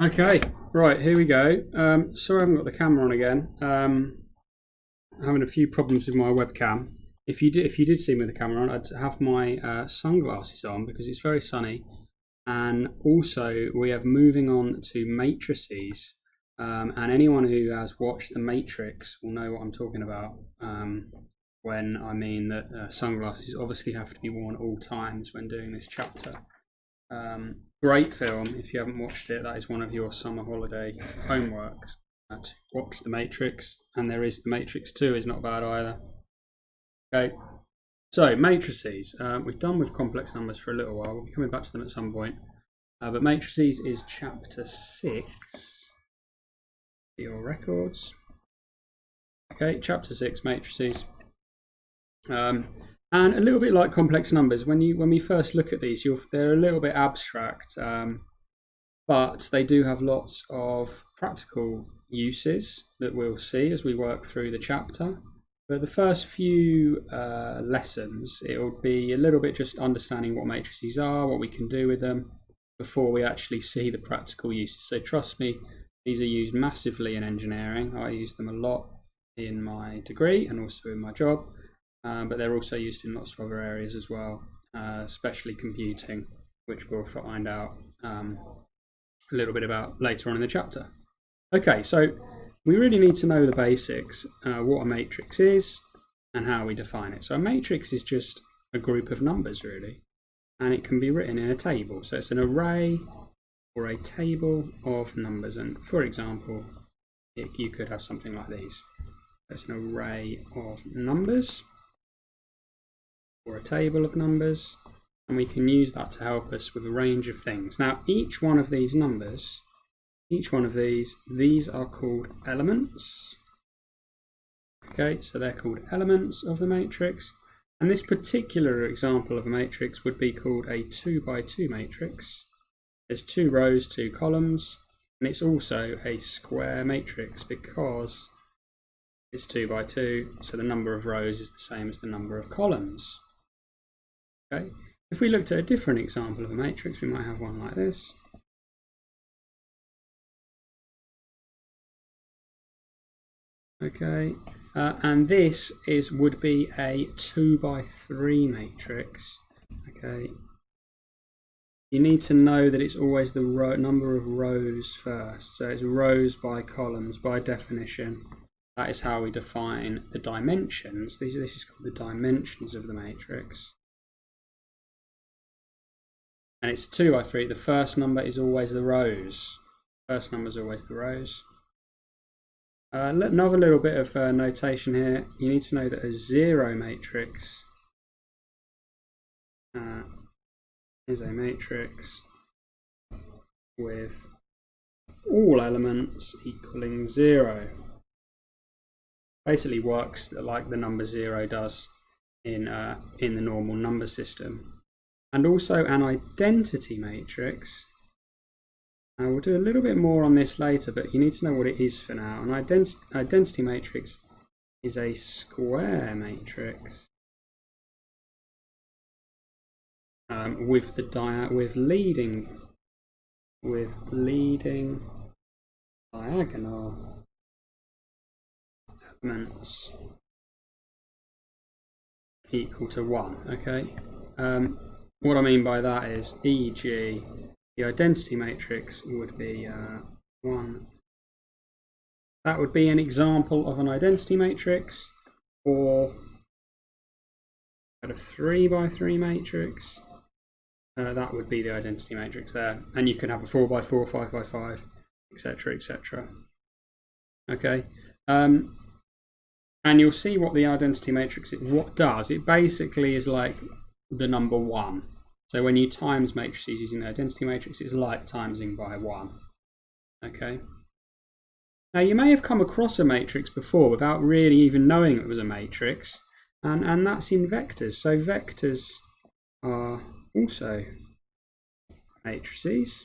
Okay, right, here we go. Sorry I haven't got the camera on again. I'm having a few problems with my webcam. If you did see me with the camera on, I'd have my sunglasses on because it's very sunny. And also, we are moving on to matrices. And anyone who has watched The Matrix will know what I'm talking about when I mean that sunglasses obviously have to be worn at all times when doing this chapter. Great film. If you haven't watched it, that is one of your summer holiday homeworks. To watch The Matrix, and there is The Matrix 2 is not bad either. Okay, so matrices. We've done with complex numbers for a little while. We'll be coming back to them at some point. But matrices is chapter 6. Your records. Okay, chapter 6, matrices. And a little bit like complex numbers, when we first look at these, they're a little bit abstract, but they do have lots of practical uses that we'll see as we work through the chapter. But the first few lessons, it will be a little bit just understanding what matrices are, what we can do with them, before we actually see the practical uses. So trust me, these are used massively in engineering. I use them a lot in my degree and also in my job. But they're also used in lots of other areas as well, especially computing, which we'll find out a little bit about later on in the chapter. Okay, so we really need to know the basics, what a matrix is and how we define it. So a matrix is just a group of numbers, really, and it can be written in a table. So it's an array or a table of numbers. And for example, you could have something like these. It's an array of numbers, or a table of numbers, and we can use that to help us with a range of things. Now, each one of these numbers, these are called elements. Okay, so they're called elements of the matrix, and this particular example of a matrix would be called a 2 by 2 matrix. There's 2 rows, 2 columns, and it's also a square matrix because it's 2 by 2, so the number of rows is the same as the number of columns. Okay. If we looked at a different example of a matrix, we might have one like this. Okay, and this would be a 2 by 3 matrix. Okay, you need to know that it's always the number of rows first. So it's rows by columns by definition. That is how we define the dimensions. This is called the dimensions of the matrix. And it's 2 by 3. The first number is always the rows. First number is always the rows. Another little bit of notation here. You need to know that a 0 matrix is a matrix with all elements equaling 0. Basically works like the number 0 does in the normal number system. And also an identity matrix. Now we'll do a little bit more on this later, but you need to know what it is for now. An identity matrix is a square matrix with leading diagonal elements equal to 1. Okay. What I mean by that is, e.g., the identity matrix would be 1. That would be an example of an identity matrix, or a 3 by 3 matrix. That would be the identity matrix there. And you can have a 4 by 4, 5 by 5, etc., etc. Okay. And you'll see what the identity matrix does. It basically is like the number 1. So when you times matrices using the identity matrix, it's like timesing by 1. Okay. Now you may have come across a matrix before without really even knowing it was a matrix, and that's in vectors. So vectors are also matrices.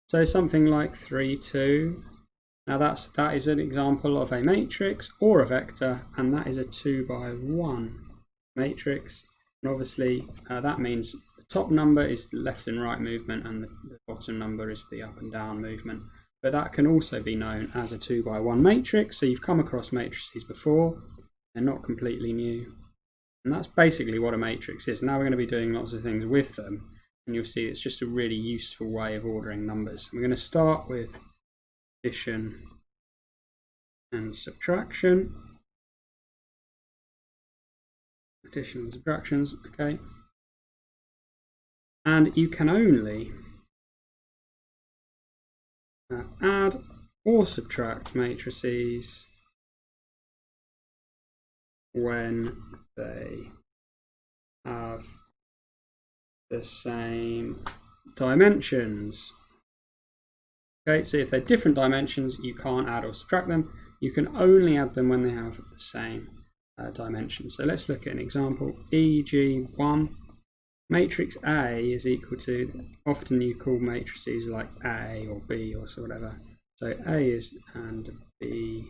So something like 3, 2. Now that is an example of a matrix or a vector, and that is a 2 by 1 matrix. And obviously that means the top number is the left and right movement, and the bottom number is the up and down movement. But that can also be known as a 2x1 matrix. So you've come across matrices before. They're not completely new. And that's basically what a matrix is. Now we're going to be doing lots of things with them. And you'll see it's just a really useful way of ordering numbers. We're going to start with addition and subtraction. Addition and subtractions, okay. And you can only add or subtract matrices when they have the same dimensions. Okay, so if they're different dimensions, you can't add or subtract them. You can only add them when they have the same dimensions. So let's look at an example. e.g. 1, matrix A is equal to, often you call matrices like A or B or so whatever. So A is and B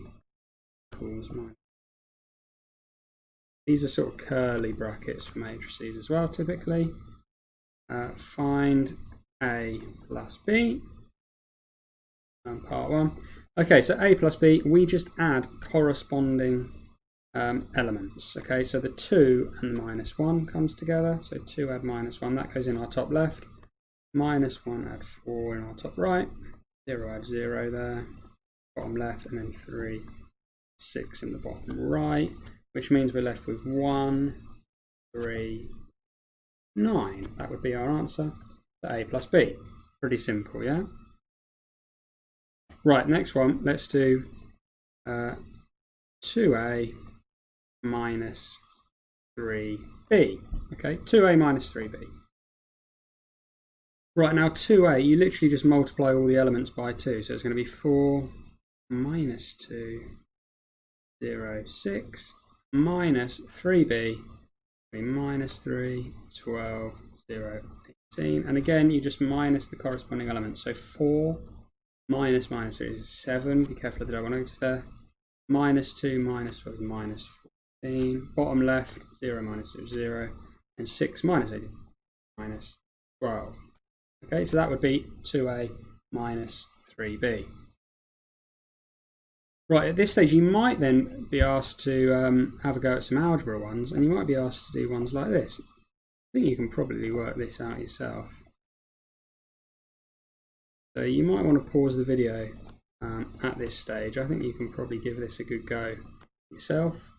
equals minus. These are sort of curly brackets for matrices as well, typically. Find A plus B. Part 1. Okay, so A plus B, we just add corresponding elements. Okay, so the 2 and the -1 comes together. So 2 add -1, that goes in our top left. -1 add 4 in our top right. 0 add 0 there, bottom left, and then 3, 6 in the bottom right, which means we're left with 1, 3, 9. That would be our answer to A plus B. Pretty simple, yeah? Right, next one, let's do 2A minus 3B. Okay, 2A minus 3B. Right, now 2A, you literally just multiply all the elements by 2. So it's going to be 4 minus 2, 0, 6, minus 3B, minus 3, 12, 0, 18. And again, you just minus the corresponding elements. So 4 minus 3 is 7. Be careful of the double negative there. Minus 2 minus 12 minus 14. Bottom left, 0 minus 0, 0. And 6 minus 8 minus 12. Okay, so that would be 2A minus 3B. Right, at this stage you might then be asked to have a go at some algebra ones, and you might be asked to do ones like this. I think you can probably work this out yourself. So you might want to pause the video at this stage. I think you can probably give this a good go yourself.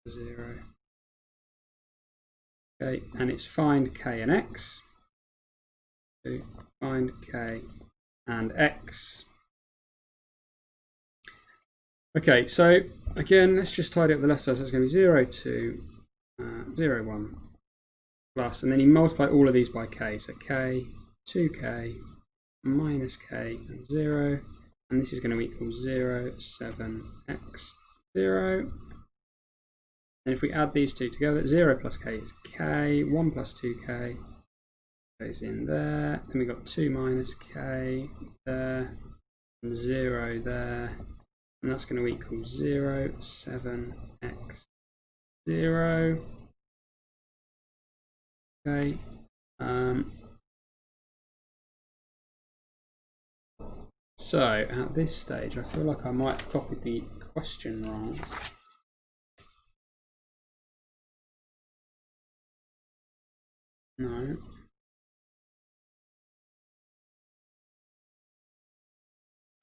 0. Okay, and it's find k and x. So find k and x. Okay, so again, let's just tidy up the left side. So it's going to be 0, 2, 0, 1 plus, and then you multiply all of these by k. So k, 2k, minus k, and 0. And this is going to equal 0, 7x, 0. And if we add these two together, 0 plus k is k, 1 plus 2k goes in there. Then we've got 2 minus k there, and 0 there. And that's going to equal 0, 7x, 0. Okay. So at this stage, I feel like I might have copied the question wrong. No.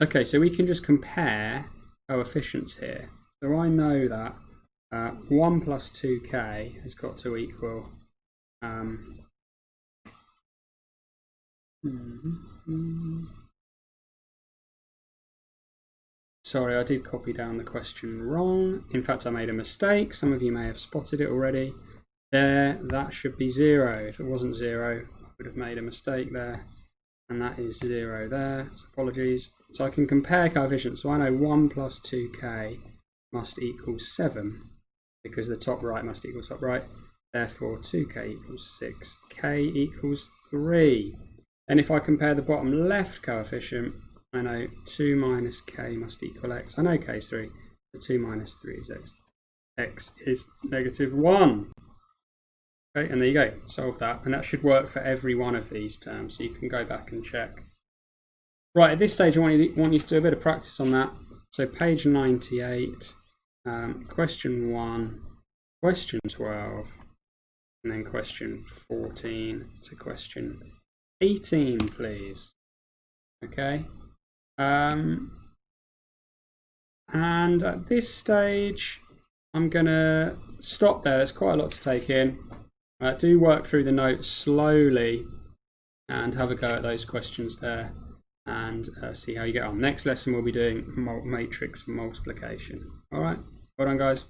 Okay, so we can just compare coefficients here. So I know that 1 plus 2k has got to equal Sorry, I did copy down the question wrong. In fact, I made a mistake. Some of you may have spotted it already. There, that should be 0. If it wasn't 0, I would have made a mistake there. And that is 0 there. So apologies. So I can compare coefficients. So I know 1 plus 2k must equal 7 because the top right must equal top right. Therefore, 2k equals 6. K equals 3. And if I compare the bottom left coefficient, I know 2 minus k must equal x. I know k is 3. So 2 minus 3 is x. X is -1. Okay, and there you go, solve that. And that should work for every one of these terms, so you can go back and check. Right, at this stage I want you to do a bit of practice on that. So page 98, question 1, question 12, and then question 14 to question 18, please. Okay. And at this stage, I'm going to stop there. There's quite a lot to take in. Do work through the notes slowly and have a go at those questions there and see how you get on. Next lesson, we'll be doing matrix multiplication. All right. Well done, guys.